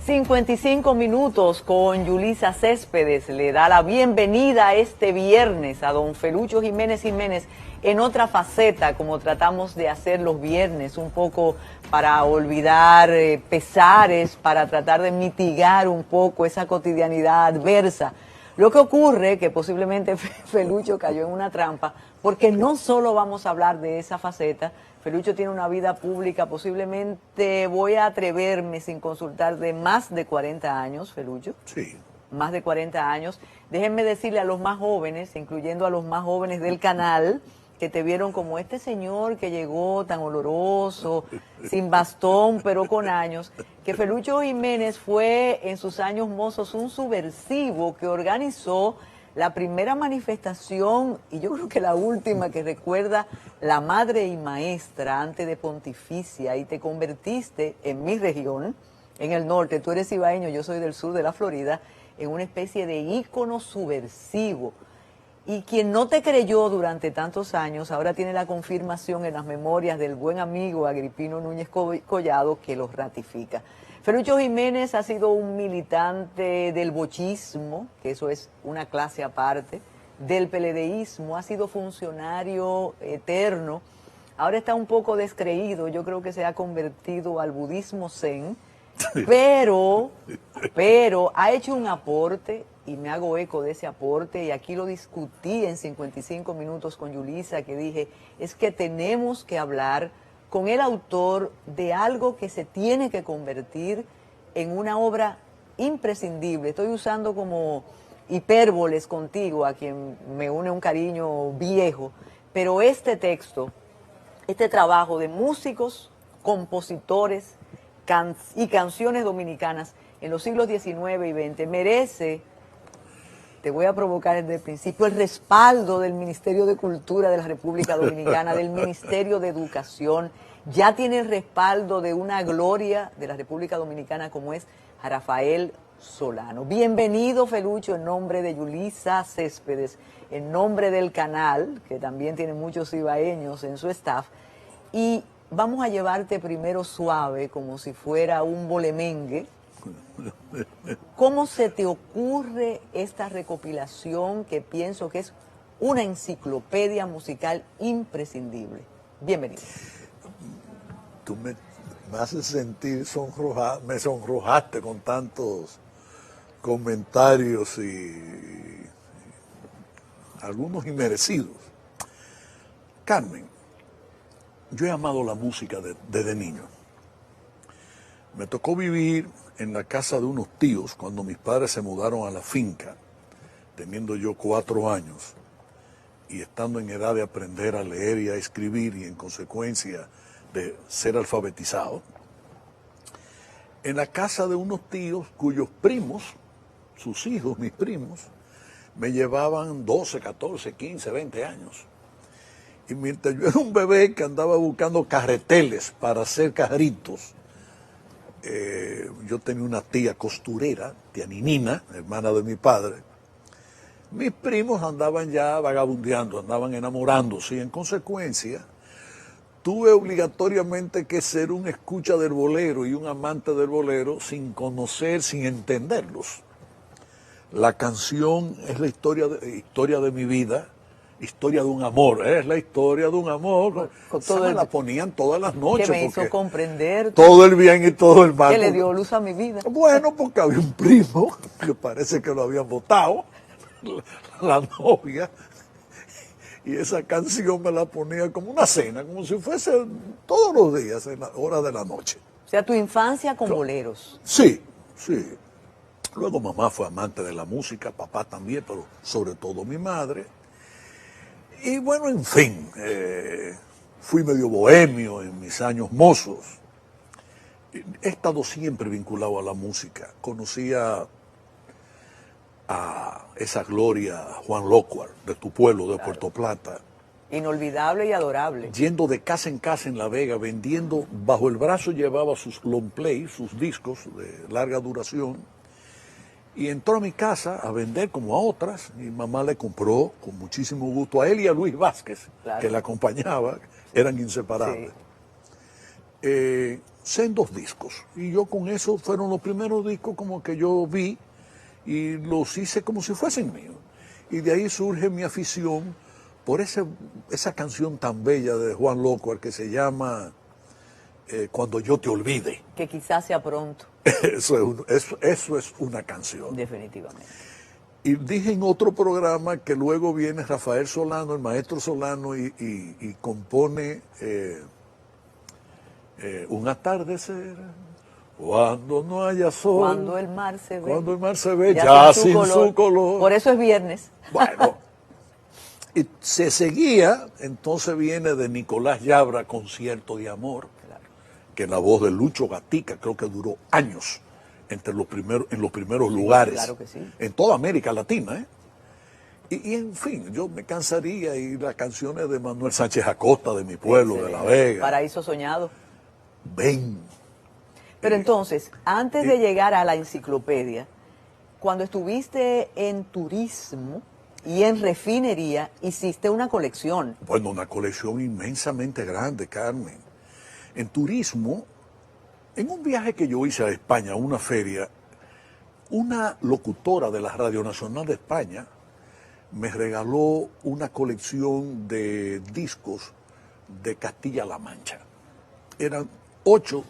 55 minutos con Yulisa Céspedes le da la bienvenida este viernes a don Felucho Jiménez Jiménez en otra faceta, como tratamos de hacer los viernes, un poco para olvidar pesares, para tratar de mitigar un poco esa cotidianidad adversa. Lo que ocurre que posiblemente Felucho cayó en una trampa, porque no solo vamos a hablar de esa faceta. Felucho tiene una vida pública, posiblemente voy a atreverme sin consultar, de más de 40 años, Felucho. Sí. Más de 40 años. Déjenme decirle a los más jóvenes, incluyendo a los más jóvenes del canal, que te vieron como este señor que llegó tan oloroso, sin bastón, pero con años, que Felucho Jiménez fue en sus años mozos un subversivo que organizó la primera manifestación, y yo creo que la última que recuerda la madre y maestra antes de Pontificia, y te convertiste en mi región, en el norte, tú eres ibaeño, yo soy del sur de la Florida, en una especie de ícono subversivo. Y quien no te creyó durante tantos años, ahora tiene la confirmación en las memorias del buen amigo Agripino Núñez Collado, que los ratifica. Felucho Jiménez ha sido un militante del bochismo, que eso es una clase aparte, del PLDismo, ha sido funcionario eterno, ahora está un poco descreído, yo creo que se ha convertido al budismo zen, pero ha hecho un aporte, y me hago eco de ese aporte, y aquí lo discutí en 55 minutos con Yulisa, que dije, es que tenemos que hablar con el autor de algo que se tiene que convertir en una obra imprescindible. Estoy usando como hipérboles contigo, a quien me une un cariño viejo, pero este texto, este trabajo de músicos, compositores y canciones dominicanas en los siglos XIX y XX merece, te voy a provocar desde el principio, el respaldo del Ministerio de Cultura de la República Dominicana, del Ministerio de Educación. Ya tiene el respaldo de una gloria de la República Dominicana como es Rafael Solano. Bienvenido, Felucho, en nombre de Yulisa Céspedes, en nombre del canal, que también tiene muchos ibaeños en su staff, y vamos a llevarte primero suave, como si fuera un bolemengue. ¿Cómo se te ocurre esta recopilación que pienso que es una enciclopedia musical imprescindible? Bienvenido. Tú me haces sentir me sonrojaste con tantos comentarios y algunos inmerecidos. Carmen, yo he amado la música desde niño. Me tocó vivir en la casa de unos tíos cuando mis padres se mudaron a la finca, teniendo yo 4 años y estando en edad de aprender a leer y a escribir y en consecuencia de ser alfabetizado, en la casa de unos tíos cuyos primos, sus hijos, mis primos, me llevaban 12, 14, 15, 20 años. Y mientras yo era un bebé que andaba buscando carreteles para hacer carritos, yo tenía una tía costurera, tía Ninina, hermana de mi padre. Mis primos andaban ya vagabundeando, andaban enamorándose, y en consecuencia tuve obligatoriamente que ser un escucha del bolero y un amante del bolero sin conocer, sin entenderlos. La canción es la historia de mi vida, historia de un amor, es la historia de un amor. La ponían todas las noches. Que me hizo comprender todo el bien y todo el mal. Que le dio luz a mi vida. Bueno, porque había un primo que parece que lo habían votado, la novia, y esa canción me la ponía como una cena, como si fuese todos los días en la hora de la noche. O sea, tu infancia con boleros. Sí, sí. Luego mamá fue amante de la música, papá también, pero sobre todo mi madre. Y bueno, en fin, fui medio bohemio en mis años mozos. He estado siempre vinculado a la música. Conocía a esa gloria Juan Lócuar, de tu pueblo, de Puerto Plata. Inolvidable y adorable. Yendo de casa en casa en La Vega, vendiendo, bajo el brazo llevaba sus long play, sus discos de larga duración. Y entró a mi casa a vender como a otras. Mi mamá le compró con muchísimo gusto a él y a Luis Vázquez, claro, que le acompañaba, eran inseparables. Sí. sendos discos. Y yo con eso fueron los primeros discos como que yo vi y los hice como si fuesen míos. Y de ahí surge mi afición por esa canción tan bella de Juan López que se llama Cuando yo te olvide. Que quizás sea pronto. Eso es una canción. Definitivamente. Y dije en otro programa que luego viene Rafael Solano, el maestro Solano, y compone un atardecer, cuando no haya sol. Cuando el mar se ve. Cuando el mar se ve, ya sin su color. Por eso es viernes. Bueno, y se seguía, entonces viene de Nicolás Yabra, Concierto de Amor, claro, que la voz de Lucho Gatica creo que duró años en los primeros lugares, claro que sí, en toda América Latina, ¿eh? Y en fin, yo me cansaría y las canciones de Manuel Sánchez Acosta, de mi pueblo, de La Vega. Paraíso Soñado. Ven. Pero entonces, antes de llegar a la enciclopedia, cuando estuviste en turismo y en refinería, hiciste una colección. Bueno, una colección inmensamente grande, Carmen. En turismo, en un viaje que yo hice a España, a una feria, una locutora de la Radio Nacional de España me regaló una colección de discos de Castilla-La Mancha. Eran 8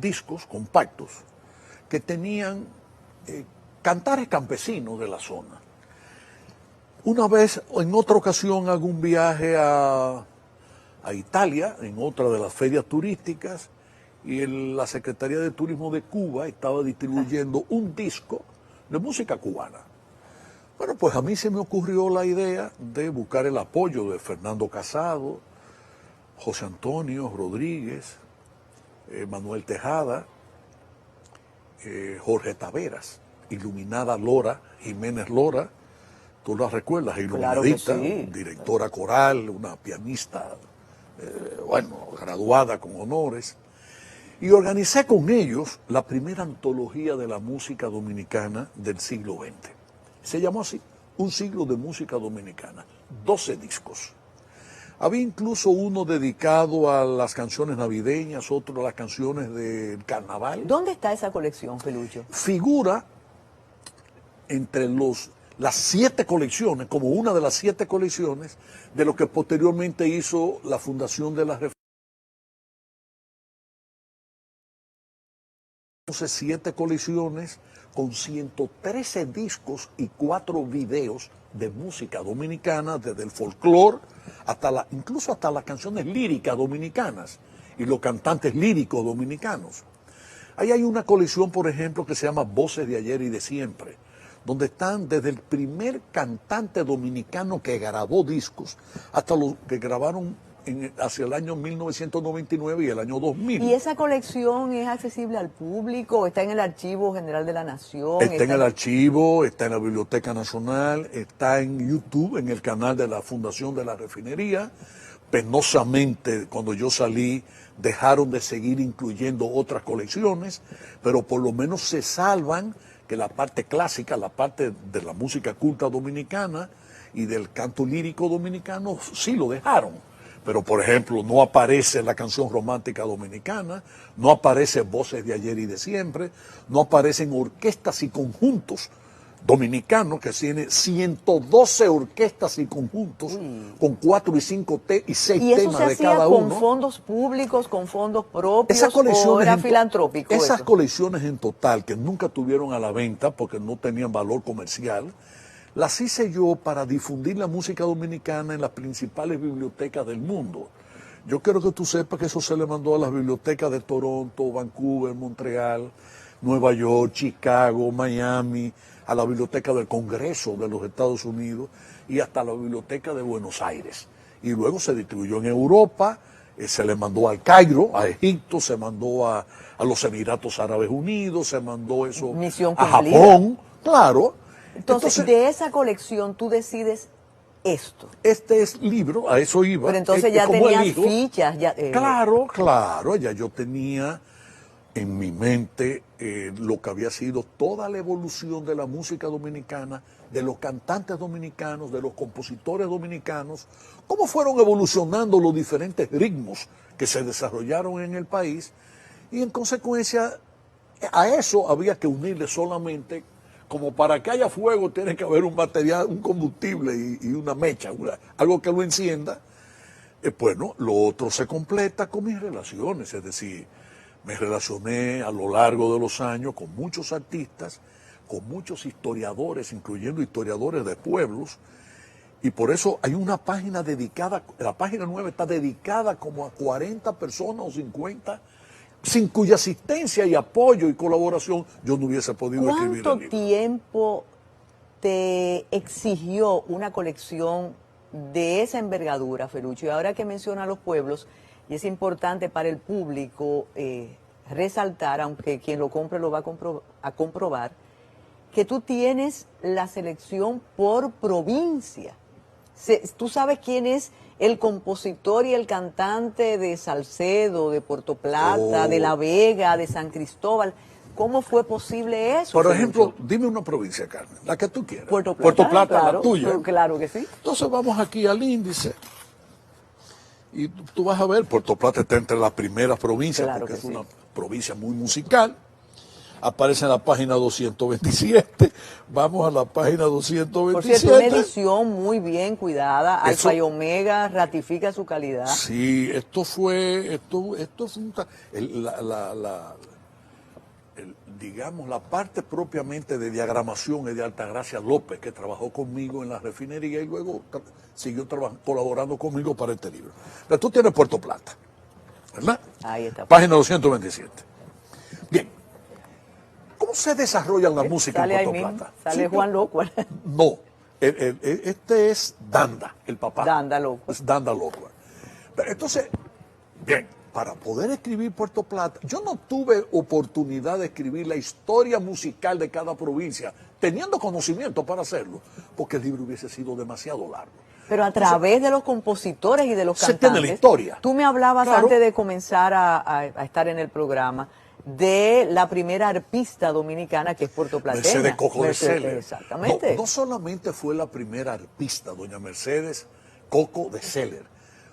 discos compactos que tenían cantares campesinos de la zona. Una vez, en otra ocasión, hago un viaje a Italia, en otra de las ferias turísticas, y la Secretaría de Turismo de Cuba estaba distribuyendo un disco de música cubana. Bueno, pues a mí se me ocurrió la idea de buscar el apoyo de Fernando Casado, José Antonio Rodríguez, Manuel Tejada, Jorge Taveras, Iluminada Lora, Jiménez Lora, tú la recuerdas, iluminadita, claro que sí, directora coral, una pianista, graduada con honores. Y organicé con ellos la primera antología de la música dominicana del siglo XX. Se llamó así, Un siglo de música dominicana, 12 discos. Había incluso uno dedicado a las canciones navideñas, otro a las canciones del carnaval. ¿Dónde está esa colección, Felucho? Figura entre las 7 colecciones, como una de las 7 colecciones, de lo que posteriormente hizo la Fundación de la Reforma. 7 colecciones con 113 discos y 4 videos de música dominicana, desde el folclore incluso hasta las canciones líricas dominicanas y los cantantes líricos dominicanos. Ahí hay una colección, por ejemplo, que se llama Voces de Ayer y de Siempre, donde están desde el primer cantante dominicano que grabó discos hasta los que grabaron hacia el año 1999 y el año 2000. ¿Y esa colección es accesible al público? ¿Está en el Archivo General de la Nación? Está en el archivo, está en la Biblioteca Nacional, está en YouTube, en el canal de la Fundación de la Refinería. Penosamente, cuando yo salí, dejaron de seguir incluyendo otras colecciones, pero por lo menos se salvan que la parte clásica, la parte de la música culta dominicana y del canto lírico dominicano, sí lo dejaron. Pero, por ejemplo, no aparece la canción romántica dominicana, no aparece Voces de Ayer y de Siempre, no aparecen orquestas y conjuntos dominicanos, que tiene 112 orquestas y conjuntos con 4 y 5 y 6 temas de cada uno. ¿Y eso se hacía con fondos públicos, con fondos propios, o era filantrópico? Esas colecciones en total, que nunca tuvieron a la venta porque no tenían valor comercial, las hice yo para difundir la música dominicana en las principales bibliotecas del mundo. Yo quiero que tú sepas que eso se le mandó a las bibliotecas de Toronto, Vancouver, Montreal, Nueva York, Chicago, Miami, a la biblioteca del Congreso de los Estados Unidos y hasta la biblioteca de Buenos Aires. Y luego se distribuyó en Europa, se le mandó al Cairo, a Egipto, se mandó a los Emiratos Árabes Unidos, se mandó eso a Japón, claro. Entonces, de esa colección tú decides esto. Este es libro, a eso iba. Pero entonces ya tenías fichas. Claro, ya yo tenía en mi mente lo que había sido toda la evolución de la música dominicana, de los cantantes dominicanos, de los compositores dominicanos, cómo fueron evolucionando los diferentes ritmos que se desarrollaron en el país. Y en consecuencia, a eso había que unirle solamente, como para que haya fuego tiene que haber un material, un combustible y una mecha, algo que lo encienda. Bueno, lo otro se completa con mis relaciones, es decir, me relacioné a lo largo de los años con muchos artistas, con muchos historiadores, incluyendo historiadores de pueblos, y por eso hay una página dedicada, la página 9 está dedicada como a 40 personas o 50, sin cuya asistencia y apoyo y colaboración yo no hubiese podido escribir el ¿Cuánto libro. tiempo te exigió una colección de esa envergadura, Ferruccio? Y ahora que menciona los pueblos, y es importante para el público resaltar, aunque quien lo compre lo va a comprobar, que tú tienes la selección por provincia. Tú sabes quién es el compositor y el cantante de Salcedo, de Puerto Plata, de La Vega, de San Cristóbal. ¿Cómo fue posible eso? Por ejemplo, dime una provincia, Carmen, la que tú quieras. Puerto Plata, Puerto Plata, claro, la tuya. Claro que sí. Entonces vamos aquí al índice y tú vas a ver, Puerto Plata está entre las primeras provincias, Claro porque que es sí. una provincia muy musical. Aparece en la página 227. Vamos a la página 227. Por cierto, una edición muy bien cuidada. Eso- Alfa y Omega ratifica su calidad. Sí, esto fue digamos, la parte propiamente de diagramación es de Altagracia López, que trabajó conmigo en la refinería y luego siguió colaborando conmigo para este libro. Pero tú tienes Puerto Plata, ¿verdad? Ahí está. Página 227. Bien. ¿Cómo se desarrolla la música Sale en ahí Puerto mismo. Plata? Sale Sí, Juan Locuar. No. Este es Danda, el papá. Danda Locuar. Es Danda Locuar. Pero entonces, bien, para poder escribir Puerto Plata, yo no tuve oportunidad de escribir la historia musical de cada provincia, teniendo conocimiento para hacerlo, porque el libro hubiese sido demasiado largo. Pero a través de los compositores y de los se cantantes. tiene la historia. Tú me hablabas Claro. antes de comenzar a estar en el programa de la primera arpista dominicana que es puertoplateña. Mercedes Coco de Celer. Exactamente. No solamente fue la primera arpista, doña Mercedes Coco de Celer,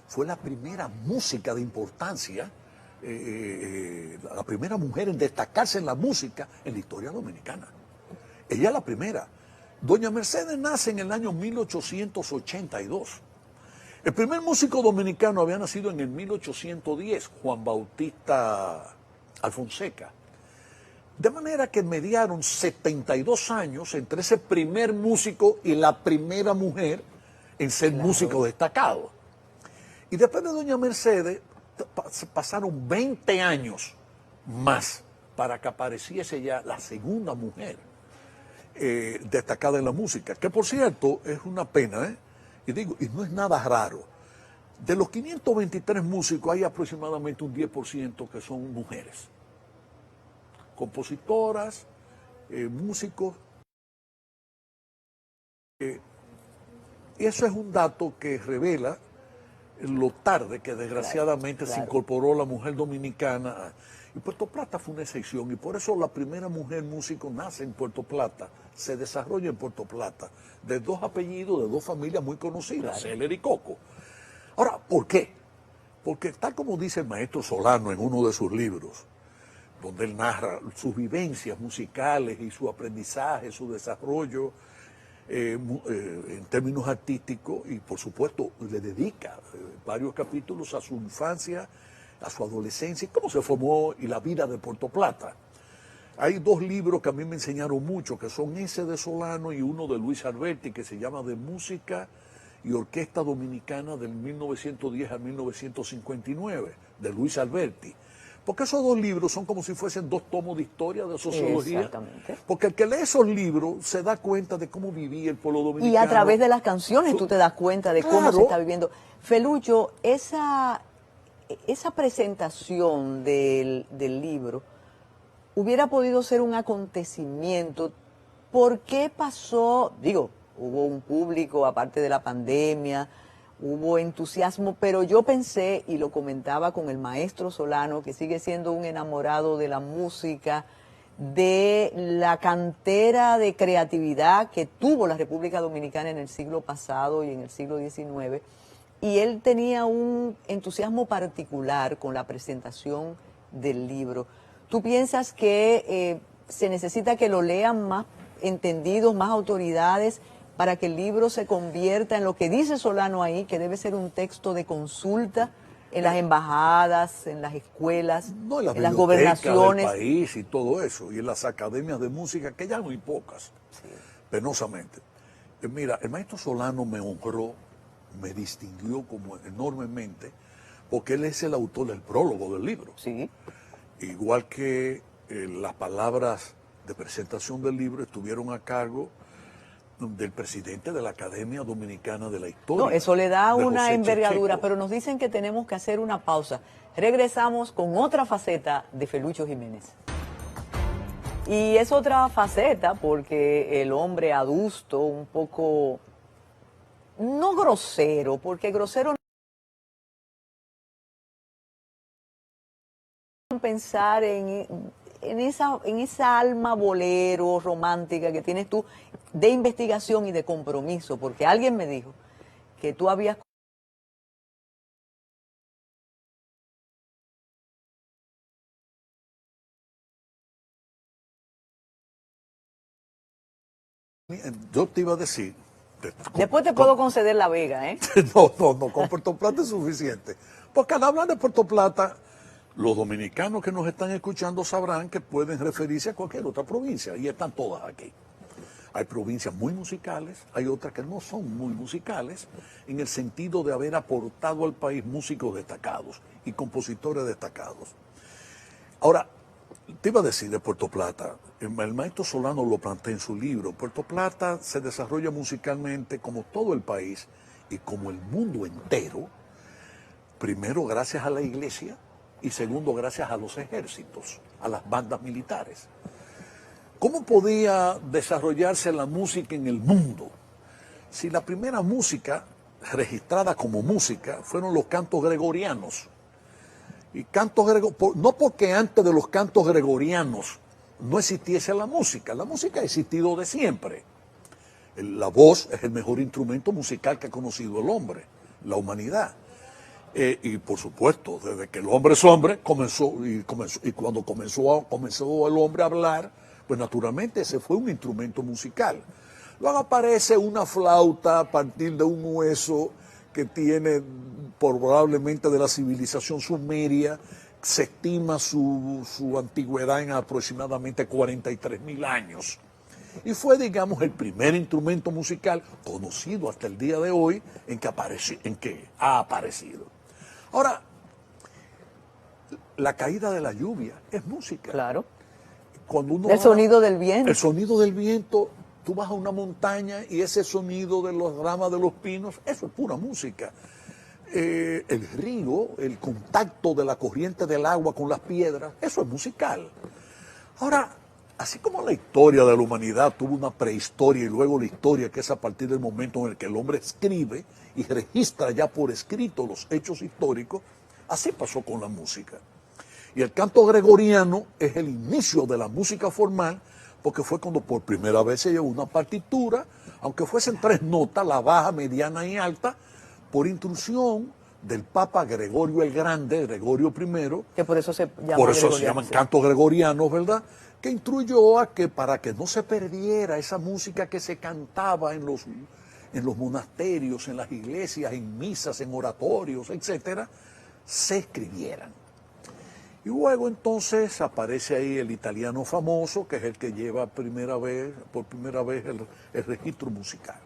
fue la primera música de importancia, la primera mujer en destacarse en la música en la historia dominicana. Ella es la primera. Doña Mercedes nace en el año 1882. El primer músico dominicano había nacido en el 1810, Juan Bautista Alfonseca. De manera que mediaron 72 años entre ese primer músico y la primera mujer en ser músico destacado. Y después de doña Mercedes pasaron 20 años más para que apareciese ya la segunda mujer destacada en la música, que por cierto es una pena, y digo, y no es nada raro. De los 523 músicos hay aproximadamente un 10% que son mujeres, compositoras, músicos. Y eso es un dato que revela lo tarde que desgraciadamente se incorporó la mujer dominicana. Y Puerto Plata fue una excepción, y por eso la primera mujer músico nace en Puerto Plata, se desarrolla en Puerto Plata, de dos apellidos, de dos familias muy conocidas, Celer y Coco. Ahora, ¿por qué? Porque tal como dice el maestro Solano en uno de sus libros, donde él narra sus vivencias musicales y su aprendizaje, su desarrollo en términos artísticos, y por supuesto le dedica varios capítulos a su infancia, a su adolescencia, y cómo se formó y la vida de Puerto Plata. Hay dos libros que a mí me enseñaron mucho, que son ese de Solano y uno de Luis Alberti, que se llama De Música y Orquesta Dominicana del 1910 a 1959, de Luis Alberti. Porque esos dos libros son como si fuesen dos tomos de historia, de sociología. Exactamente. Porque el que lee esos libros se da cuenta de cómo vivía el pueblo dominicano. Y a través de las canciones tú te das cuenta de cómo Claro. se está viviendo. Felucho, esa presentación del libro hubiera podido ser un acontecimiento. ¿Por qué pasó? Digo, hubo un público, aparte de la pandemia, hubo entusiasmo, pero yo pensé, y lo comentaba con el maestro Solano, que sigue siendo un enamorado de la música, de la cantera de creatividad que tuvo la República Dominicana en el siglo pasado y en el siglo XIX, y él tenía un entusiasmo particular con la presentación del libro. ¿Tú piensas que se necesita que lo lean más entendidos, más autoridades, para que el libro se convierta en lo que dice Solano ahí, que debe ser un texto de consulta en las embajadas, en las escuelas, No, en las en las bibliotecas del gobernaciones? país y todo eso, y en las academias de música, que ya no hay pocas, Sí. penosamente. Mira, el maestro Solano me honró, me distinguió como enormemente, porque él es el autor del prólogo del libro. Sí. Igual que las palabras de presentación del libro estuvieron a cargo del presidente de la Academia Dominicana de la Historia. No, eso le da de una José envergadura, Checheco. pero nos dicen que tenemos que hacer una pausa. Regresamos con otra faceta de Felucho Jiménez. Y es otra faceta porque el hombre adusto, un poco, no grosero, porque grosero no pensar en esa alma bolero, romántica que tienes tú, de investigación y de compromiso, porque alguien me dijo que tú habías... Yo te iba a decir... Después te puedo conceder La Vega, ¿eh? No, con Puerto Plata es suficiente. Porque al hablar de Puerto Plata, los dominicanos que nos están escuchando sabrán que pueden referirse a cualquier otra provincia, y están todas aquí. Hay provincias muy musicales, hay otras que no son muy musicales, en el sentido de haber aportado al país músicos destacados y compositores destacados. Ahora, te iba a decir de Puerto Plata, el maestro Solano lo plantea en su libro. Puerto Plata se desarrolla musicalmente como todo el país y como el mundo entero, primero gracias a la iglesia y segundo gracias a los ejércitos, a las bandas militares. ¿Cómo podía desarrollarse la música en el mundo? Si la primera música registrada como música fueron los cantos gregorianos. Y no porque antes de los cantos gregorianos no existiese la música ha existido de siempre. La voz es el mejor instrumento musical que ha conocido el hombre, la humanidad. Y por supuesto, desde que el hombre es hombre, y cuando comenzó el hombre a hablar, pues naturalmente ese fue un instrumento musical. Luego aparece una flauta a partir de un hueso que tiene probablemente de la civilización sumeria. Se estima su antigüedad en aproximadamente 43.000 años. Y fue, digamos, el primer instrumento musical conocido hasta el día de hoy en que ha aparecido. Ahora, la caída de la lluvia es música. Claro. Cuando El sonido del viento. El sonido del viento, tú vas a una montaña y ese sonido de las ramas de los pinos, eso es pura música. El río, el contacto de la corriente del agua con las piedras, eso es musical. Ahora, así como la historia de la humanidad tuvo una prehistoria y luego la historia que es a partir del momento en el que el hombre escribe y registra ya por escrito los hechos históricos, así pasó con la música. Y el canto gregoriano es el inicio de la música formal, porque fue cuando por primera vez se llevó una partitura, aunque fuesen 3 notas, la baja, mediana y alta, por instrucción del Papa Gregorio el Grande, Gregorio I. Que por eso se llama Por eso se gregoriano, llaman sí. cantos gregorianos, ¿verdad? Que instruyó a que para que no se perdiera esa música que se cantaba en los monasterios, en las iglesias, en misas, en oratorios, etcétera, se escribieran. Y luego entonces aparece ahí el italiano famoso, que es el que lleva por primera vez el registro musical.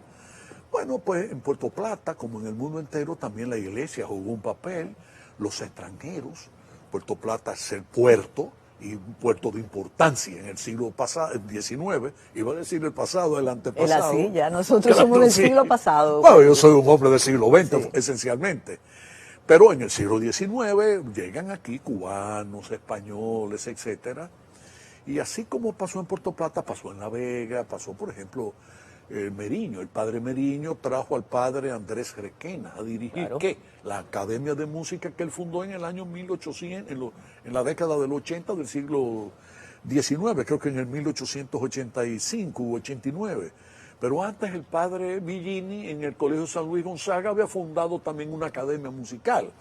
Bueno, pues en Puerto Plata, como en el mundo entero, también la iglesia jugó un papel, los extranjeros. Puerto Plata es el puerto, y un puerto de importancia en el siglo pasado, el XIX, iba a decir el pasado, el antepasado. Es así, ya nosotros somos del siglo pasado. Bueno, yo soy un hombre del siglo XX, Sí. Esencialmente. Pero en el siglo XIX llegan aquí cubanos, españoles, etcétera. Y así como pasó en Puerto Plata, pasó en La Vega, pasó, por ejemplo, Meriño. El padre Meriño trajo al padre Andrés Requena a dirigir, Claro, ¿qué? La Academia de Música que él fundó en el año 1800, en la década del 80 del siglo XIX, creo que en el 1885 u 89. Pero antes el padre Villini en el Colegio San Luis Gonzaga había fundado también una academia musical.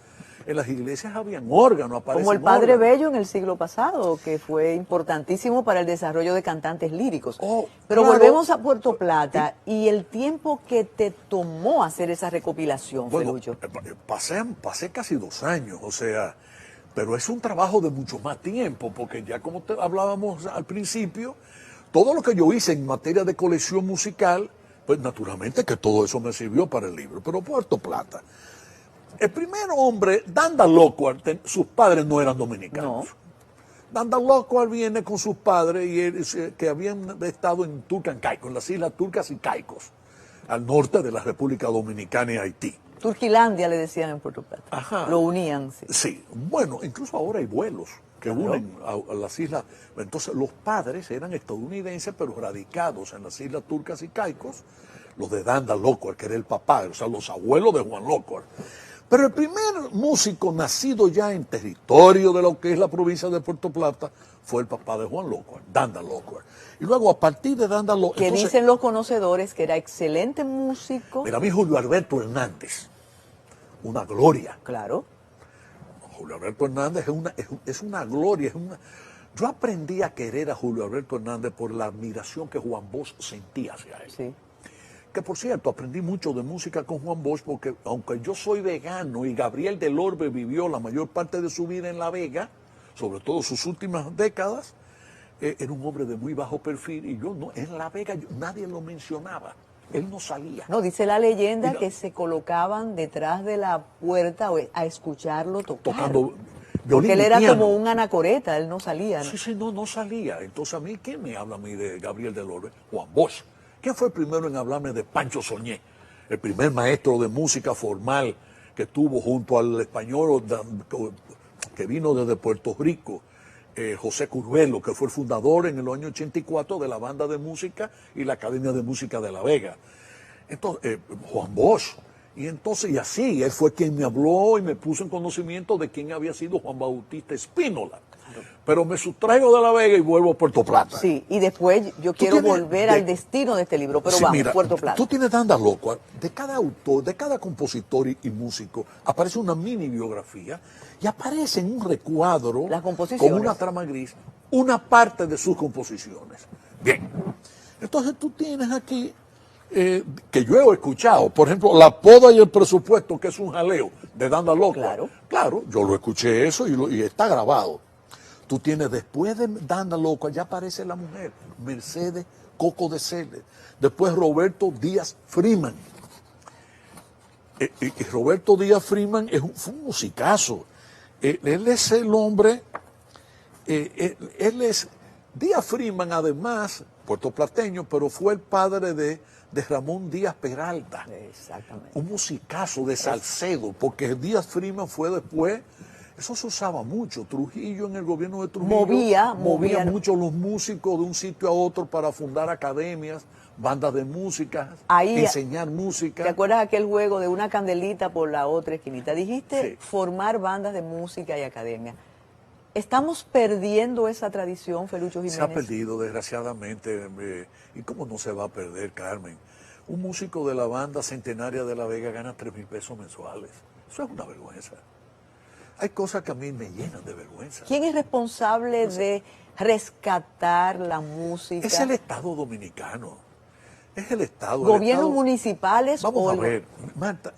En las iglesias habían órganos, Como el Padre órganos. Bello en el siglo pasado, que fue importantísimo para el desarrollo de cantantes líricos. Oh, Pero claro. volvemos a Puerto Plata y el tiempo que te tomó hacer esa recopilación, Bueno, Felucho. pasé casi 2 años, o sea, pero es un trabajo de mucho más tiempo, porque ya como hablábamos al principio, todo lo que yo hice en materia de colección musical, pues naturalmente que todo eso me sirvió para el libro. Pero Puerto Plata, el primer hombre, Danda Locuar, sus padres no eran dominicanos. No. Danda Locuar viene con sus padres que habían estado en Turcancaico, en las islas Turcas y Caicos, al norte de la República Dominicana y Haití. Turquilandia le decían en Puerto Plata. Ajá. Lo unían, sí. Sí, bueno, incluso ahora hay vuelos que unen a las islas. Entonces, los padres eran estadounidenses, pero radicados en las islas Turcas y Caicos, los de Danda Locuar, que era el papá, o sea, los abuelos de Juan Locuar. Pero el primer músico nacido ya en territorio de lo que es la provincia de Puerto Plata fue el papá de Juan Locuar, Danda Locuar. Y luego, a partir de Danda Locuar... Que dicen los conocedores que era excelente músico. Mira, a mí Julio Alberto Hernández, una gloria. Claro. Julio Alberto Hernández es una gloria. Yo aprendí a querer a Julio Alberto Hernández por la admiración que Juan Bosch sentía hacia él. Sí. Que por cierto, aprendí mucho de música con Juan Bosch porque aunque yo soy vegano y Gabriel del Orbe vivió la mayor parte de su vida en La Vega, sobre todo sus últimas décadas, era un hombre de muy bajo perfil y yo no, en La Vega nadie lo mencionaba. Él no salía. No, dice la leyenda Mira, que se colocaban detrás de la puerta a escucharlo tocar. Tocando violín Porque él y era piano. como un anacoreta, él no salía. ¿no? Sí, no salía. Entonces a mí, ¿quién me habla a mí de Gabriel del Orbe? Juan Bosch. ¿Quién fue el primero en hablarme de Pancho Soñé? El primer maestro de música formal que tuvo junto al español que vino desde Puerto Rico, José Curvelo, que fue el fundador en el año 84 de la banda de música y la Academia de Música de La Vega. Entonces, Juan Bosch. Y entonces, y así, él fue quien me habló y me puso en conocimiento de quién había sido Juan Bautista Espínola. Pero me sustraigo de La Vega y vuelvo a Puerto Plata. Sí, y después yo quiero volver al destino de este libro, pero Sí, vamos, mira, Puerto Plata. Tú tienes Danda Locuar, de cada autor, de cada compositor y músico, aparece una mini biografía y aparece en un recuadro Las composiciones. con una trama gris, una parte de sus composiciones. Bien, entonces tú tienes aquí, que yo he escuchado, por ejemplo, La Poda y el Presupuesto, que es un jaleo de Danda Locuar. Claro, yo lo escuché eso y está grabado. Tú tienes, después de Danda Locuar, ya aparece la mujer, Mercedes Coco de Celes. Después Roberto Díaz Freeman. Y Roberto Díaz Freeman fue un musicazo. Él es el hombre, él es, Díaz Freeman además, puertoplateño, pero fue el padre de Ramón Díaz Peralta. Exactamente. Un musicazo de Salcedo, porque Díaz Freeman fue después. Eso se usaba mucho. Trujillo, en el gobierno de Trujillo, movía mucho los músicos de un sitio a otro para fundar academias, bandas de música, enseñar música. ¿Te acuerdas aquel juego de una candelita por la otra esquinita? Dijiste Sí. formar bandas de música y academia. ¿Estamos perdiendo esa tradición, Felucho Jiménez? Se ha perdido, desgraciadamente. ¿Y cómo no se va a perder, Carmen? Un músico de la banda centenaria de La Vega gana 3,000 pesos mensuales. Eso es una vergüenza. Hay cosas que a mí me llenan de vergüenza. ¿Quién es responsable de rescatar la música? Es el Estado dominicano. Es el Estado. ¿Gobiernos municipales? Vamos a ver, Marta,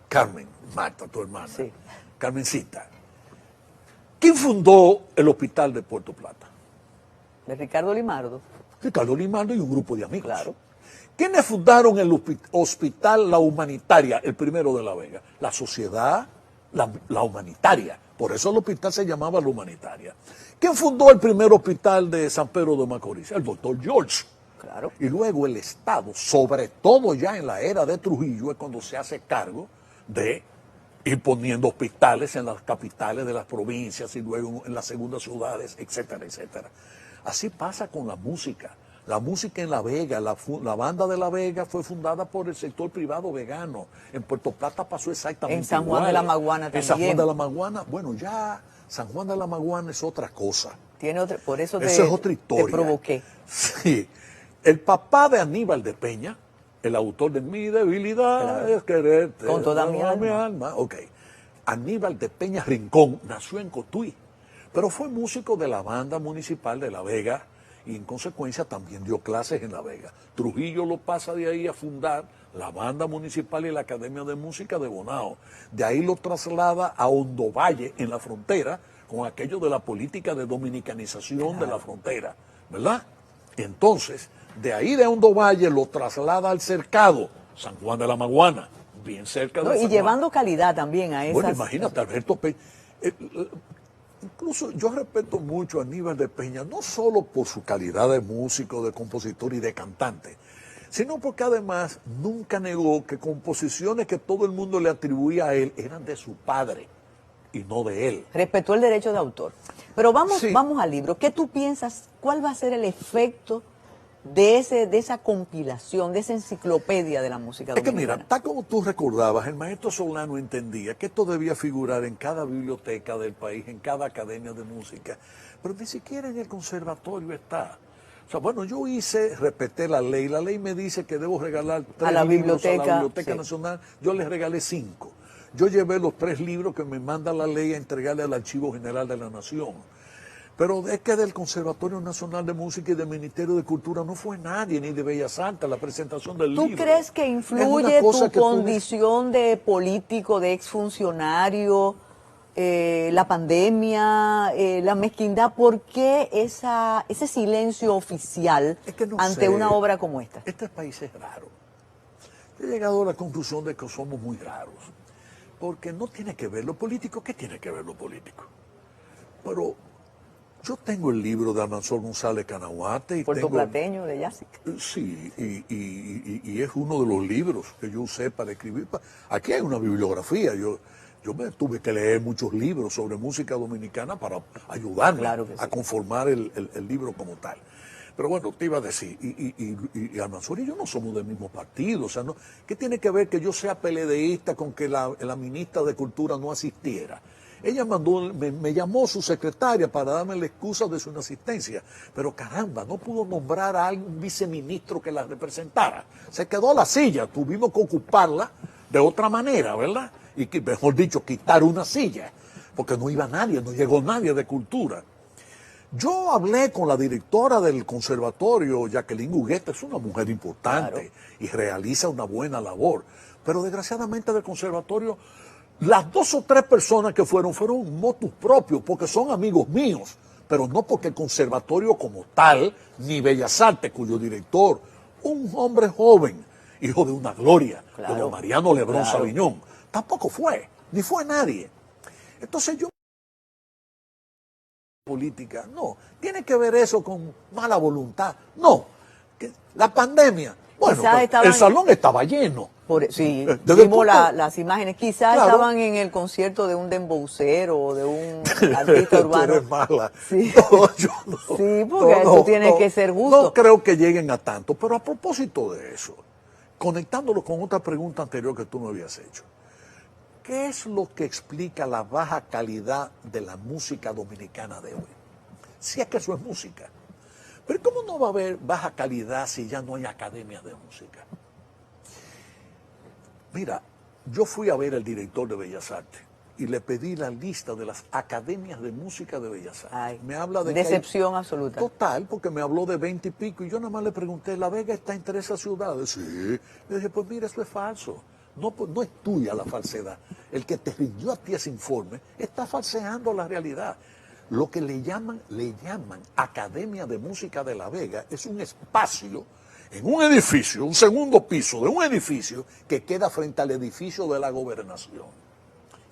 Carmen, Marta, tu hermana. Sí. Carmencita. ¿Quién fundó el hospital de Puerto Plata? De Ricardo Limardo. Ricardo Limardo y un grupo de amigos. Claro. ¿Quiénes fundaron el hospital La Humanitaria, el primero de La Vega? La sociedad, la humanitaria. Por eso el hospital se llamaba La Humanitaria. ¿Quién fundó el primer hospital de San Pedro de Macorís? El doctor George. Claro. Y luego el Estado, sobre todo ya en la era de Trujillo, es cuando se hace cargo de ir poniendo hospitales en las capitales de las provincias y luego en las segundas ciudades, etcétera, etcétera. Así pasa con la música. La música en La Vega, la banda de La Vega fue fundada por el sector privado vegano. En Puerto Plata pasó exactamente En San Juan igual. de la Maguana también. En San Juan de la Maguana, bueno, ya San Juan de la Maguana es otra cosa. Tiene otra, por eso Eso es otra historia. te provoqué. Sí. El papá de Aníbal de Peña, el autor de Mi debilidad Claro. es quererte Con toda mi alma. Ok. Aníbal de Peña Rincón nació en Cotuí, pero fue músico de la banda municipal de La Vega y en consecuencia también dio clases en La Vega. Trujillo lo pasa de ahí a fundar la banda municipal y la Academia de Música de Bonao. De ahí lo traslada a Hondovalle, en la frontera, con aquello de la política de dominicanización de la frontera, ¿verdad? Entonces, de ahí de Hondovalle lo traslada al Cercado, San Juan de la Maguana, bien cerca de San Y Juan. llevando calidad también a esas... Bueno, imagínate, Alberto Peña. Incluso yo respeto mucho a Aníbal de Peña, no solo por su calidad de músico, de compositor y de cantante, sino porque además nunca negó que composiciones que todo el mundo le atribuía a él eran de su padre y no de él. Respetó el derecho de autor. Pero vamos, Sí. vamos al libro. ¿Qué tú piensas? ¿Cuál va a ser el efecto de esa compilación, de esa enciclopedia de la música Es que mira, dominicana? tal como tú recordabas, el maestro Solano entendía que esto debía figurar en cada biblioteca del país, en cada academia de música, pero ni siquiera en el conservatorio está. O sea, bueno, yo respeté la ley me dice que debo regalar 3 A la libros a la biblioteca, Biblioteca sí. Nacional, yo les regalé 5. Yo llevé los 3 libros que me manda la ley a entregarle al Archivo General de la Nación. Pero es que del Conservatorio Nacional de Música y del Ministerio de Cultura no fue nadie, ni de Bellas Artes, la presentación del ¿Tú libro. crees que Es una influye cosa tu que tú- condición de político, de exfuncionario, la pandemia, la mezquindad? ¿Por qué ese silencio oficial Es que no ante sé. una obra como esta? Este país es raro. He llegado a la conclusión de que somos muy raros. Porque no tiene que ver lo político. ¿Qué tiene que ver lo político? Pero yo tengo el libro de Almanzor González Canahuate. Y Puertoplateño de Yásica. Sí, y es uno de los libros que yo usé para escribir. Aquí hay una bibliografía. Yo me tuve que leer muchos libros sobre música dominicana para ayudarme Claro que a sí. conformar el libro como tal. Pero bueno, te iba a decir, y Almanzor y yo no somos del mismo partido. O sea, no, ¿qué tiene que ver que yo sea peledeísta con que la ministra de Cultura no asistiera? Ella me llamó su secretaria para darme la excusa de su inasistencia, pero caramba, no pudo nombrar a algún viceministro que la representara. Se quedó la silla, tuvimos que ocuparla de otra manera, ¿verdad? Y que, mejor dicho, quitar una silla, porque no iba nadie, no llegó nadie de cultura. Yo hablé con la directora del conservatorio, Jacqueline Hugueta, es una mujer importante y realiza una buena labor, pero desgraciadamente del conservatorio, las 2 o 3 personas que fueron motus propios, porque son amigos míos, pero no porque el conservatorio como tal, ni Bellas Artes, cuyo director, un hombre joven, hijo de una gloria, de don Mariano Lebrón Sabiñón, tampoco fue, ni fue nadie. Entonces yo... política, no, tiene que ver eso con mala voluntad, no, la pandemia, bueno, el salón estaba lleno. Sí, Desde vimos el punto- las imágenes, quizás Claro. estaban en el concierto de un dembowcero o de un artista Tú urbano. eres mala. Sí. No, yo no. Sí, porque tú tienes que ser justo. No creo que lleguen a tanto, pero a propósito de eso, conectándolo con otra pregunta anterior que tú me habías hecho, ¿qué es lo que explica la baja calidad de la música dominicana de hoy? Si es que eso es música. Pero ¿cómo no va a haber baja calidad si ya no hay academias de música? Mira, yo fui a ver al director de Bellas Artes y le pedí la lista de las academias de música de Bellas Artes. Ay, me habla de que decepción absoluta. Total, porque me habló de 20 y pico y yo nada más le pregunté, ¿La Vega está entre esas ciudades? Sí. Le dije, pues mira, eso es falso. No, pues, no es tuya la falsedad. El que te rindió a ti ese informe está falseando la realidad. Lo que le llaman Academia de Música de La Vega es un espacio en un edificio, un segundo piso de un edificio que queda frente al edificio de la Gobernación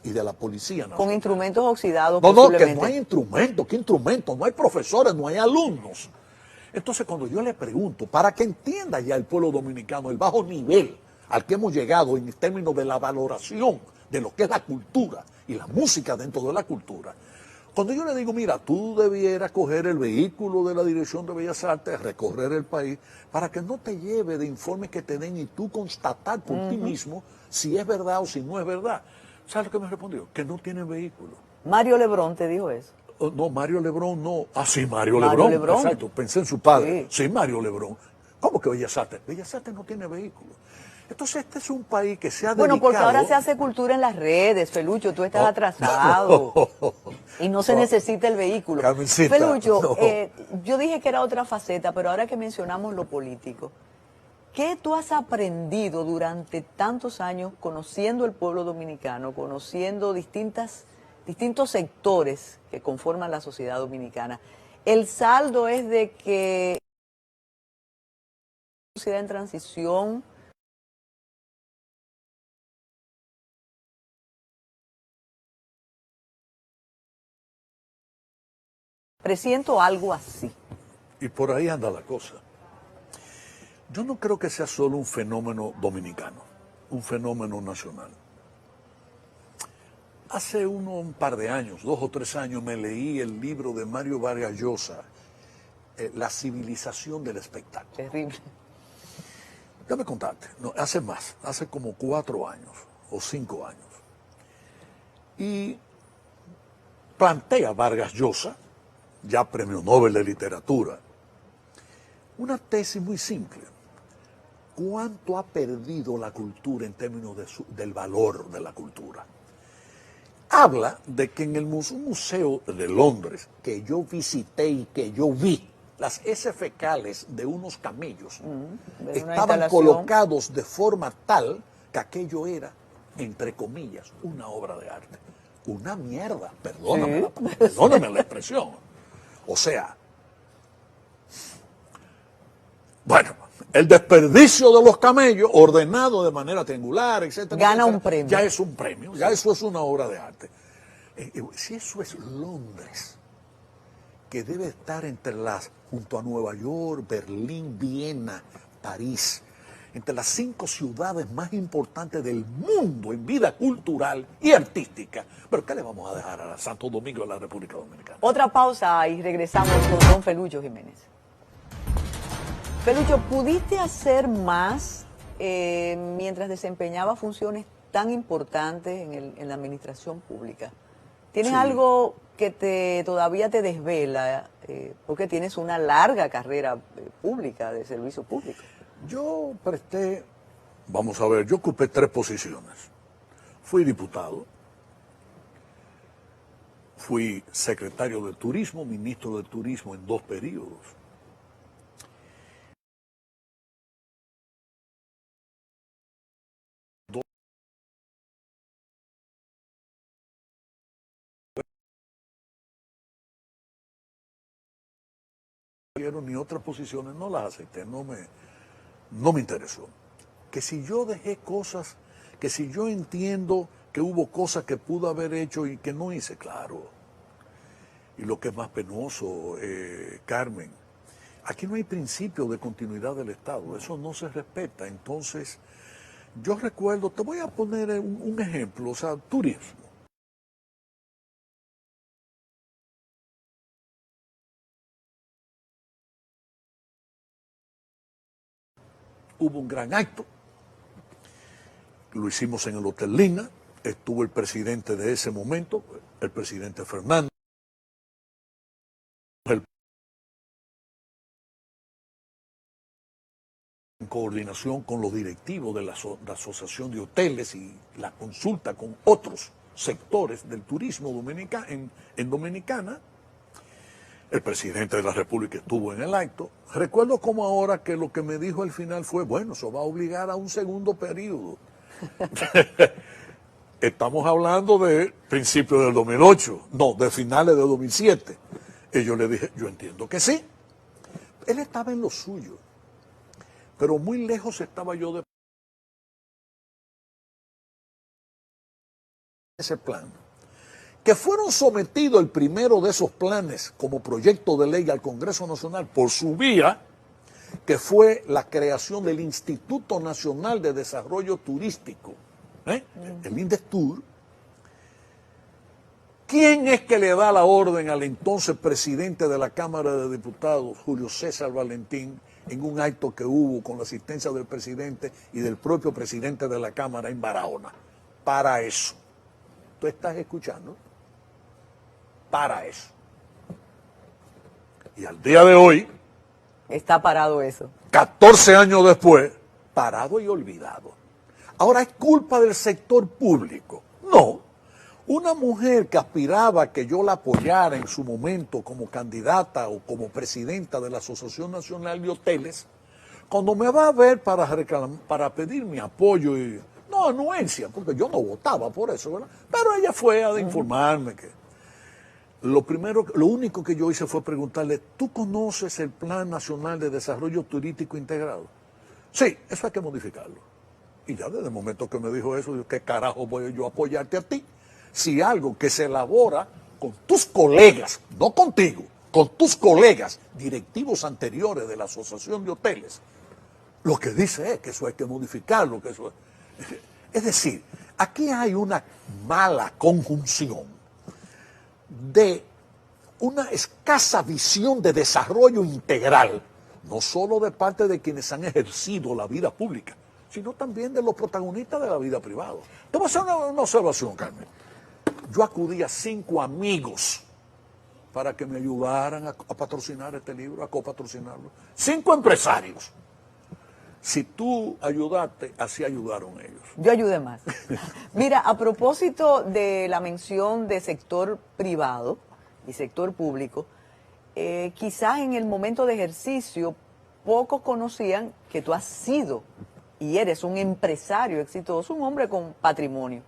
y de la Policía Nacional. Con instrumentos oxidados No, que posiblemente. no hay instrumentos, ¿qué instrumentos? No hay profesores, no hay alumnos. Entonces, cuando yo le pregunto, para que entienda ya el pueblo dominicano el bajo nivel al que hemos llegado en términos de la valoración de lo que es la cultura y la música dentro de la cultura, cuando yo le digo, mira, tú debieras coger el vehículo de la Dirección de Bellas Artes, recorrer el país, para que no te lleve de informes que te den y tú constatar por ti mismo si es verdad o si no es verdad. ¿Sabes lo que me respondió? Que no tienen vehículo. Mario Lebrón te dijo eso. No, Mario Lebrón no. Ah, sí, Mario Mario Lebrón. Lebrón. Exacto, pensé en su padre. Sí. Sí, Mario Lebrón. ¿Cómo que Bellas Artes? Bellas Artes no tiene vehículo. Entonces este es un país que se ha Bueno, porque dedicado... ahora se hace cultura en las redes, Felucho, tú estás atrasado y no se necesita el vehículo. Carmencita, Felucho, no. yo dije que era otra faceta, pero ahora que mencionamos lo político, ¿qué tú has aprendido durante tantos años conociendo el pueblo dominicano, conociendo distintos sectores que conforman la sociedad dominicana? El saldo es de que la sociedad en transición... Presiento algo así. Y por ahí anda la cosa. Yo no creo que sea solo un fenómeno dominicano, un fenómeno nacional. Hace un par de años, 2 o 3 años, me leí el libro de Mario Vargas Llosa, La civilización del espectáculo. Terrible. Ya me contaste, no, hace más, hace como 4 años o 5 años. Y plantea Vargas Llosa, ya premio Nobel de Literatura, una tesis muy simple. ¿Cuánto ha perdido la cultura en términos del valor de la cultura? Habla de que en el museo de Londres, que yo visité y que yo vi, las heces fecales de unos camellos estaban colocados de forma tal que aquello era, entre comillas, una obra de arte. Una mierda, perdóname, ¿sí? Perdóname la expresión. O sea, bueno, el desperdicio de los camellos, ordenado de manera triangular, etcétera, gana etcétera, un premio. Ya es un premio, ya eso es una obra de arte. Si eso es Londres, que debe estar junto a Nueva York, Berlín, Viena, París, entre las 5 ciudades más importantes del mundo en vida cultural y artística. Pero ¿qué le vamos a dejar a Santo Domingo de la República Dominicana? Otra pausa y regresamos con don Felucho Jiménez. Felucho, ¿pudiste hacer más mientras desempeñaba funciones tan importantes en la administración pública? ¿Tienes Sí. algo que todavía te desvela? Porque tienes una larga carrera pública, de servicio público. Yo vamos a ver, yo ocupé 3 posiciones. Fui diputado, fui secretario de Turismo, ministro de Turismo en 2 periodos. Ni otras posiciones, no las acepté, no me interesó. Que si yo dejé cosas, que si yo entiendo que hubo cosas que pude haber hecho y que no hice, claro. Y lo que es más penoso, Carmen, aquí no hay principio de continuidad del Estado, eso no se respeta. Entonces, yo recuerdo, te voy a poner un ejemplo, o sea, turismo. Hubo un gran acto, lo hicimos en el Hotel Lina, estuvo el presidente de ese momento, el presidente Fernández, en coordinación con los directivos de la Asociación de Hoteles y la consulta con otros sectores del turismo en Dominicana. El presidente de la República estuvo en el acto. Recuerdo como ahora que lo que me dijo al final fue, bueno, eso va a obligar a un segundo periodo. Estamos hablando de principios del 2008, no, de finales de 2007. Y yo le dije, yo entiendo que sí. Él estaba en lo suyo, pero muy lejos estaba yo de ese plan. Que fueron sometidos el primero de esos planes como proyecto de ley al Congreso Nacional por su vía, que fue la creación del Instituto Nacional de Desarrollo Turístico, el INDESTUR. ¿Quién es que le da la orden al entonces presidente de la Cámara de Diputados, Julio César Valentín, en un acto que hubo con la asistencia del presidente y del propio presidente de la Cámara en Barahona? Para eso. ¿Tú estás escuchando? Para eso. Y al día de hoy, está parado eso. 14 años después, parado y olvidado. Ahora, ¿es culpa del sector público? No. Una mujer que aspiraba a que yo la apoyara en su momento como candidata o como presidenta de la Asociación Nacional de Hoteles, cuando me va a ver para pedir mi apoyo y no anuencia, porque yo no votaba por eso, ¿verdad? Pero ella fue a informarme que lo único que yo hice fue preguntarle, ¿tú conoces el Plan Nacional de Desarrollo Turístico Integrado? Sí, eso hay que modificarlo. Y ya desde el momento que me dijo eso, yo, ¿qué carajo voy yo a apoyarte a ti? Si algo que se elabora con tus colegas, no contigo, con tus colegas directivos anteriores de la Asociación de Hoteles, lo que dice es que eso hay que modificarlo, que eso es decir, aquí hay una mala conjunción de una escasa visión de desarrollo integral, no solo de parte de quienes han ejercido la vida pública, sino también de los protagonistas de la vida privada. Te voy a hacer una observación, Carmen. Yo acudí a 5 amigos para que me ayudaran a patrocinar este libro, a copatrocinarlo. 5 empresarios. Si tú ayudaste, así ayudaron ellos. Yo ayudé más. Mira, a propósito de la mención de sector privado y sector público, quizás en el momento de ejercicio pocos conocían que tú has sido y eres un empresario exitoso, un hombre con patrimonio.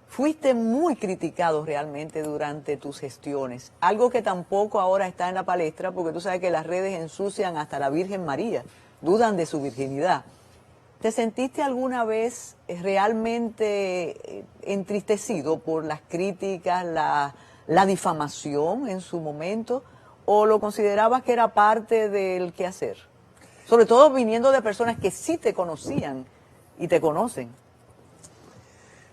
Fuiste muy criticado realmente durante tus gestiones, algo que tampoco ahora está en la palestra porque tú sabes que las redes ensucian hasta la Virgen María, dudan de su virginidad. ¿Te sentiste alguna vez realmente entristecido por las críticas, la difamación en su momento, o lo considerabas que era parte del quehacer? Sobre todo viniendo de personas que sí te conocían y te conocen.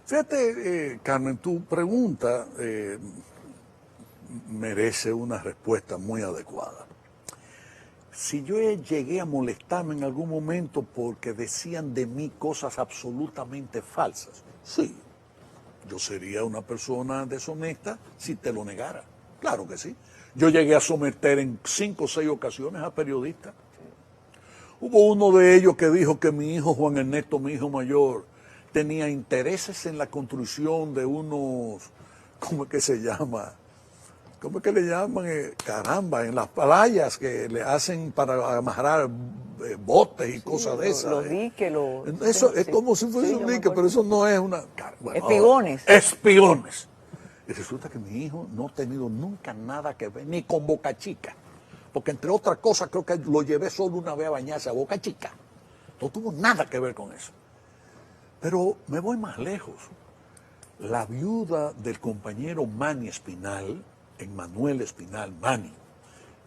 Fíjate, Carmen, tu pregunta merece una respuesta muy adecuada. Si yo llegué a molestarme en algún momento porque decían de mí cosas absolutamente falsas, sí, yo sería una persona deshonesta si te lo negara. Claro que sí. Yo llegué a someter en 5 o 6 ocasiones a periodistas. Hubo uno de ellos que dijo que mi hijo Juan Ernesto, mi hijo mayor, tenía intereses en la construcción de unos, ¿cómo es que se llama? ¿Cómo es que le llaman? Caramba, en las playas que le hacen para amarrar botes y cosas de esas. Los diques, eso es como si fuese un dique, pero eso no es una... Bueno, espigones. Espiones. Y resulta que mi hijo no ha tenido nunca nada que ver, ni con Boca Chica. Porque entre otras cosas creo que lo llevé solo una vez a bañarse a Boca Chica. No tuvo nada que ver con eso. Pero me voy más lejos. La viuda del compañero Manny Espinal, Emmanuel Espinal, Manny,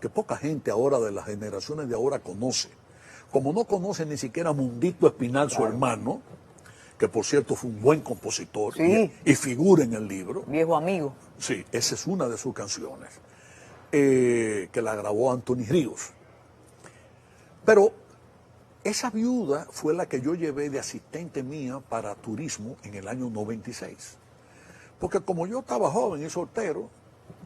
que poca gente ahora de las generaciones de ahora conoce. Como no conoce ni siquiera a Mundito Espinal, su hermano, que por cierto fue un buen compositor, sí, y figura en el libro. Viejo amigo. Sí, esa es una de sus canciones, que la grabó Anthony Ríos. Pero esa viuda fue la que yo llevé de asistente mía para turismo en el año 96. Porque como yo estaba joven y soltero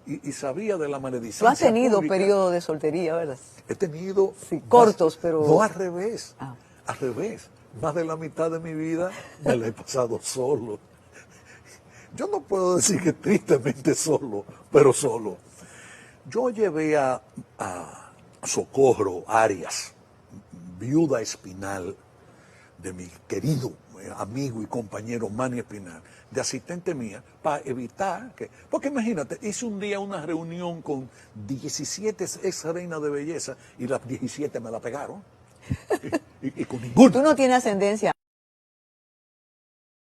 y sabía de la maledicencia. Tú has tenido pública, periodo de soltería, ¿verdad? He tenido... Sí, cortos, pero... No, al revés. Ah. Al revés. Más de la mitad de mi vida me la he pasado solo. Yo no puedo decir que tristemente solo, pero solo. Yo llevé a Socorro Arias, viuda Espinal, de mi querido amigo y compañero Manny Espinal, de asistente mía, para evitar que... Porque imagínate, hice un día una reunión con 17 ex reinas de belleza y las 17 me la pegaron. Y con ninguna. Tú no tienes ascendencia.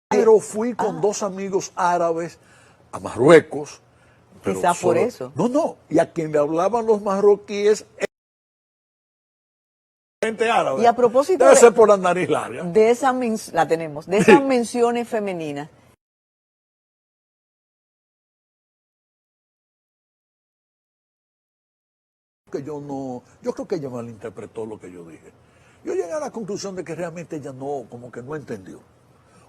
Pero fui con 2 amigos árabes a Marruecos. Quizás por eso. No. Y a quien le hablaban los marroquíes... gente árabe. Y a propósito debe ser por la nariz larga. De esa la tenemos, de esas menciones femeninas. Yo creo que ella malinterpretó lo que yo dije. Yo llegué a la conclusión de que realmente ella no, como que no entendió.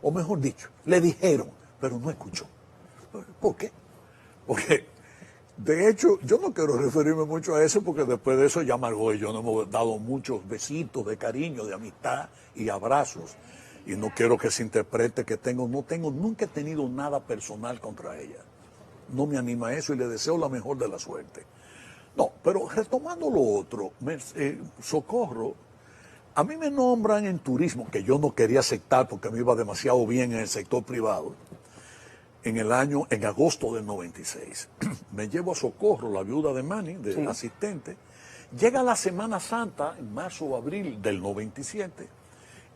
O mejor dicho, le dijeron, pero no escuchó. ¿Por qué? Porque, de hecho, yo no quiero referirme mucho a eso porque después de eso ya Margot y yo nos hemos dado muchos besitos de cariño, de amistad y abrazos. y no quiero que se interprete que nunca he tenido nada personal contra ella. No me anima a eso y le deseo la mejor de la suerte. No, pero retomando lo otro, Socorro, a mí me nombran en turismo, que yo no quería aceptar porque me iba demasiado bien en el sector privado, en agosto del 96. Me llevo a Socorro, la viuda de Manny, de asistente. Llega la Semana Santa, en marzo o abril del 97,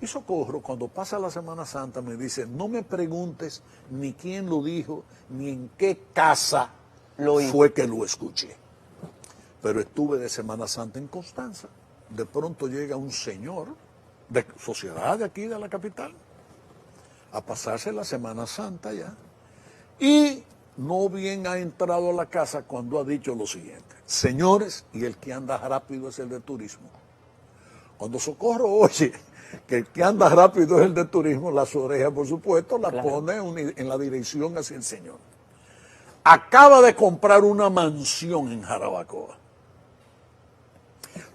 y Socorro, cuando pasa la Semana Santa, me dice, no me preguntes ni quién lo dijo, ni en qué casa fue que lo escuché. Pero estuve de Semana Santa en Constanza. De pronto llega un señor de sociedad de aquí, de la capital, a pasarse la Semana Santa ya. Y no bien ha entrado a la casa cuando ha dicho lo siguiente: señores, y el que anda rápido es el de turismo. Cuando Socorro oye que el que anda rápido es el de turismo, las orejas, por supuesto, las pone en la dirección hacia el señor. Acaba de comprar una mansión en Jarabacoa.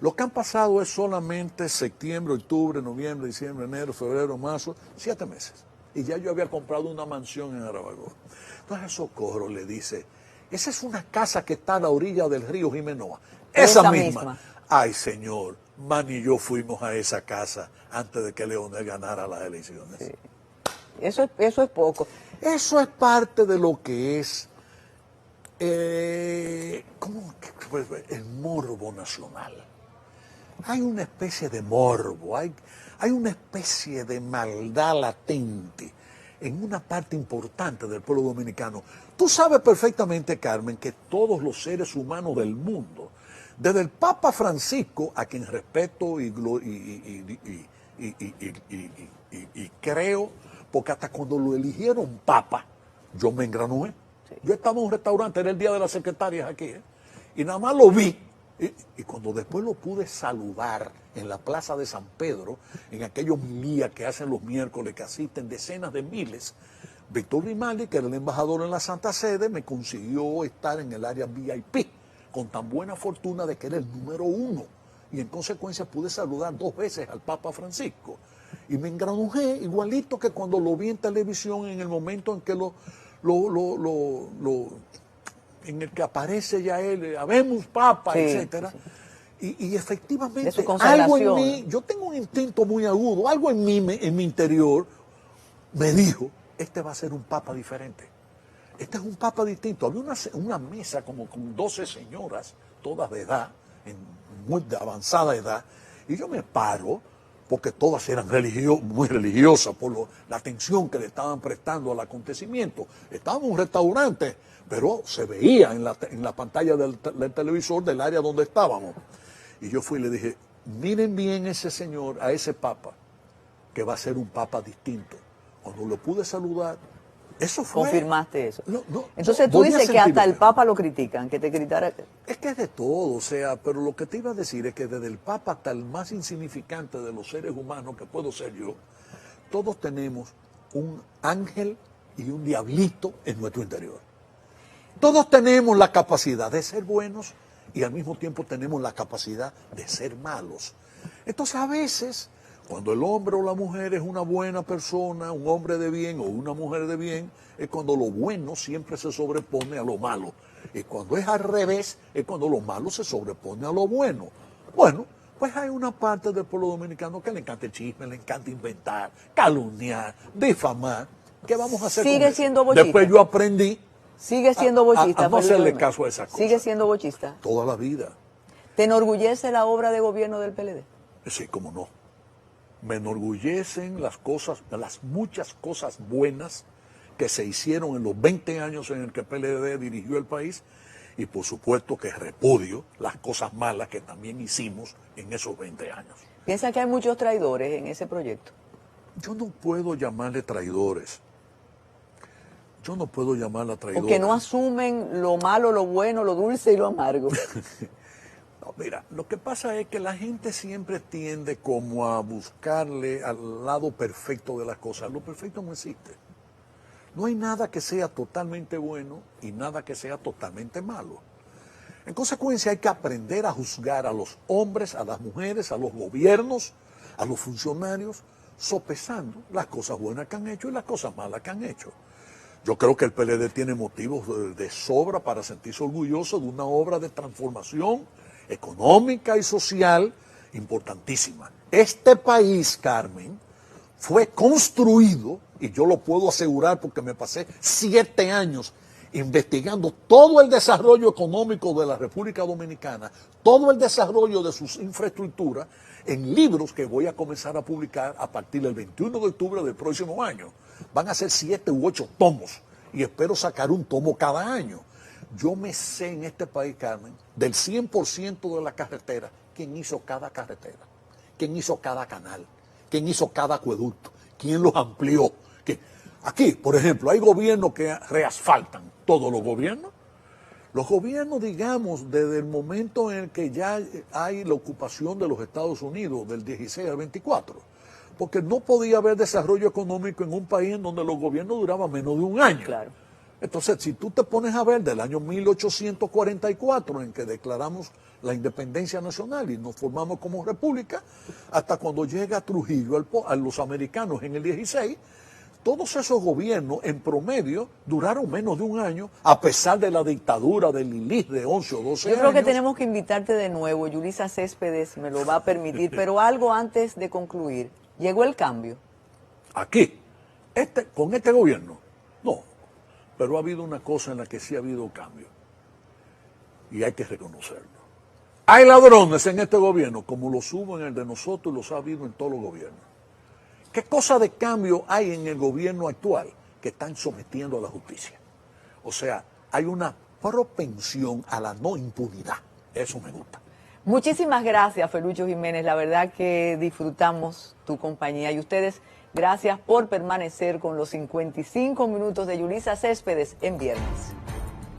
Lo que han pasado es solamente septiembre, octubre, noviembre, diciembre, enero, febrero, marzo, 7 meses. Y ya yo había comprado una mansión en Jarabacoa. Entonces Socorro le dice, esa es una casa que está a la orilla del río Jimenoa. Esa misma. Ay, señor, Manny y yo fuimos a esa casa antes de que Leonel ganara las elecciones. Sí. Eso es poco. Eso es parte de lo que es el morbo nacional. Hay una especie de morbo, hay una especie de maldad latente en una parte importante del pueblo dominicano. Tú sabes perfectamente, Carmen, que todos los seres humanos del mundo, desde el Papa Francisco, a quien respeto y creo, porque hasta cuando lo eligieron Papa, yo me engranujé. Sí. Yo estaba en un restaurante, era el día de las secretarias aquí, y nada más lo vi. Y cuando después lo pude saludar en la plaza de San Pedro, en aquellos milías que hacen los miércoles, que asisten decenas de miles, Víctor Grimaldi, que era el embajador en la Santa Sede, me consiguió estar en el área VIP, con tan buena fortuna de que era el número 1. Y en consecuencia pude saludar 2 veces al Papa Francisco. Y me engranujé igualito que cuando lo vi en televisión, en el momento en que en el que aparece ya él, habemos Papa, etcétera. Sí. Y efectivamente, algo en mí, yo tengo un instinto muy agudo, algo en mí, en mi interior, me dijo, este va a ser un Papa diferente. Este es un Papa distinto. Había una mesa como con 12 señoras, todas de edad, muy de avanzada edad, y yo me paro, porque todas eran muy religiosas por la atención que le estaban prestando al acontecimiento. Estábamos en un restaurante, pero se veía en la pantalla del televisor del área donde estábamos. Y yo fui y le dije, miren bien ese señor, a ese Papa, que va a ser un Papa distinto. Cuando lo pude saludar, eso fue... Confirmaste eso. Entonces tú dices que hasta el Papa lo critican, que te gritara... Es que es de todo, o sea, pero lo que te iba a decir es que desde el Papa hasta el más insignificante de los seres humanos, que puedo ser yo, todos tenemos un ángel y un diablito en nuestro interior. Todos tenemos la capacidad de ser buenos y al mismo tiempo tenemos la capacidad de ser malos. Entonces a veces, cuando el hombre o la mujer es una buena persona, un hombre de bien o una mujer de bien, es cuando lo bueno siempre se sobrepone a lo malo. Y cuando es al revés, es cuando lo malo se sobrepone a lo bueno. Bueno, pues hay una parte del pueblo dominicano que le encanta el chisme, le encanta inventar, calumniar, difamar. ¿Qué vamos a hacer con eso? Sigue siendo bochista. Después yo aprendí Sigue siendo bochista. A no hacerle caso a esa cosa. Sigue siendo bochista. Toda la vida. ¿Te enorgullece la obra de gobierno del PLD? Sí, cómo no. Me enorgullecen las muchas cosas buenas que se hicieron en los 20 años en el que PLD dirigió el país, y por supuesto que repudio las cosas malas que también hicimos en esos 20 años. ¿Piensa que hay muchos traidores en ese proyecto? Yo no puedo llamarle traidores. Yo no puedo llamarla traidora. Porque no asumen lo malo, lo bueno, lo dulce y lo amargo. No, mira, lo que pasa es que la gente siempre tiende como a buscarle al lado perfecto de las cosas. Lo perfecto no existe. No hay nada que sea totalmente bueno y nada que sea totalmente malo. En consecuencia hay que aprender a juzgar a los hombres, a las mujeres, a los gobiernos, a los funcionarios, sopesando las cosas buenas que han hecho y las cosas malas que han hecho. Yo creo que el PLD tiene motivos de sobra para sentirse orgulloso de una obra de transformación económica y social importantísima. Este país, Carmen, fue construido, y yo lo puedo asegurar porque me pasé 7 años investigando todo el desarrollo económico de la República Dominicana, todo el desarrollo de sus infraestructuras, en libros que voy a comenzar a publicar a partir del 21 de octubre del próximo año. Van a ser 7 u 8 tomos y espero sacar un tomo cada año. Yo me sé en este país, Carmen, del 100% de la carretera, quién hizo cada carretera, quién hizo cada canal, quién hizo cada acueducto, quién los amplió. Aquí, por ejemplo, hay gobiernos que reasfaltan, todos los gobiernos. Los gobiernos, digamos, desde el momento en el que ya hay la ocupación de los Estados Unidos, del 16 al 24, porque no podía haber desarrollo económico en un país en donde los gobiernos duraban menos de un año. Claro. Entonces, si tú te pones a ver del año 1844, en que declaramos la independencia nacional y nos formamos como república, hasta cuando llega Trujillo a los americanos en el 16, todos esos gobiernos en promedio duraron menos de un año, a pesar de la dictadura del Lilith de 11 o 12 años. Yo creo que tenemos que invitarte de nuevo, Yulisa Céspedes me lo va a permitir, pero algo antes de concluir. ¿Llegó el cambio? Aquí, con este gobierno, no. Pero ha habido una cosa en la que sí ha habido cambio. Y hay que reconocerlo. Hay ladrones en este gobierno, como los hubo en el de nosotros y los ha habido en todos los gobiernos. ¿Qué cosa de cambio hay en el gobierno actual que están sometiendo a la justicia? O sea, hay una propensión a la no impunidad. Eso me gusta. Muchísimas gracias, Felucho Jiménez. La verdad que disfrutamos tu compañía. Y ustedes, gracias por permanecer con los 55 minutos de Yulisa Céspedes en Viernes.